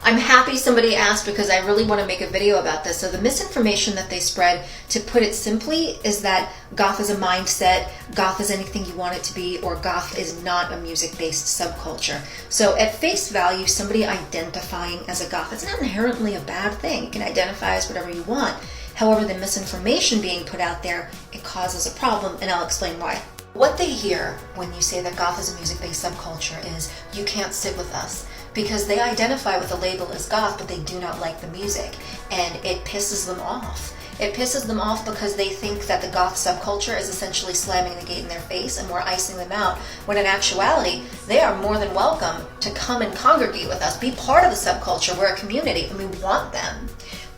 I'm happy somebody asked because I really want to make a video about this. So the misinformation that they spread, to put it simply, is that goth is a mindset, goth is anything you want it to be, or goth is not a music-based subculture. So at face value, somebody identifying as a goth, it's not inherently a bad thing. You can identify as whatever you want. However, the misinformation being put out there, it causes a problem, and I'll explain why. What they hear when you say that goth is a music-based subculture is, you can't sit with us. Because they identify with the label as goth, but they do not like the music, and it pisses them off. It pisses them off because they think that the goth subculture is essentially slamming the gate in their face and we're icing them out, when in actuality, they are more than welcome to come and congregate with us, be part of the subculture. We're a community and we want them.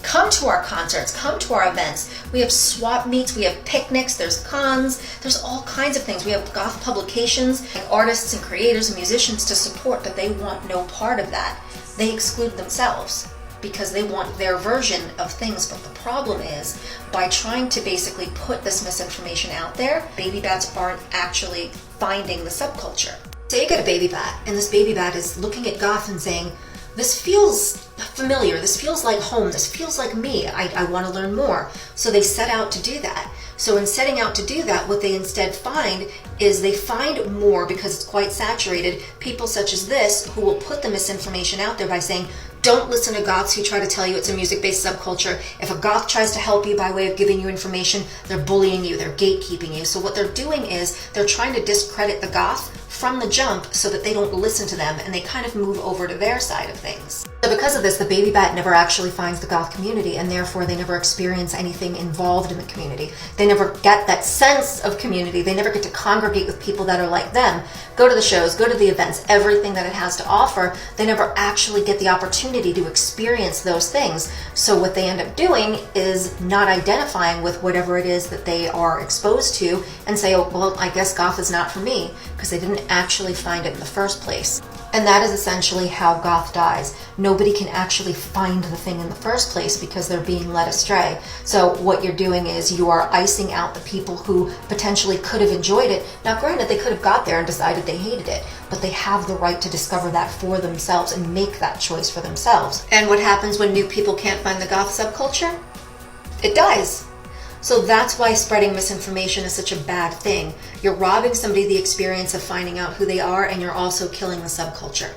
Come to our concerts, come to our events. We have swap meets, we have picnics, there's cons, there's all kinds of things. We have goth publications, like artists and creators and musicians to support, but they want no part of that. They exclude themselves because they want their version of things. But the problem is, by trying to basically put this misinformation out there, baby bats aren't actually finding the subculture. Say you get a baby bat, and this baby bat is looking at goth and saying, this feels familiar, this feels like home, this feels like me, I want to learn more. So they set out to do that. So in setting out to do that, what they instead find is they find more, because it's quite saturated, people such as this who will put the misinformation out there by saying, don't listen to goths who try to tell you it's a music-based subculture. If a goth tries to help you by way of giving you information, they're bullying you, they're gatekeeping you. So what they're doing is they're trying to discredit the goth from the jump so that they don't listen to them, and they kind of move over to their side of things. So because of this, the baby bat never actually finds the goth community, and therefore they never experience anything involved in the community. They never get that sense of community. They never get to congregate with people that are like them, go to the shows, go to the events, everything that it has to offer. They never actually get the opportunity to experience those things. So what they end up doing is not identifying with whatever it is that they are exposed to, and say, oh, well, I guess goth is not for me, because they didn't actually find it in the first place. And that is essentially how goth dies. Nobody can actually find the thing in the first place because they're being led astray. So what you're doing is you are icing out the people who potentially could have enjoyed it. Now granted, they could have got there and decided they hated it, but they have the right to discover that for themselves and make that choice for themselves. And what happens when new people can't find the goth subculture? It dies. So that's why spreading misinformation is such a bad thing. You're robbing somebody the experience of finding out who they are, and you're also killing the subculture.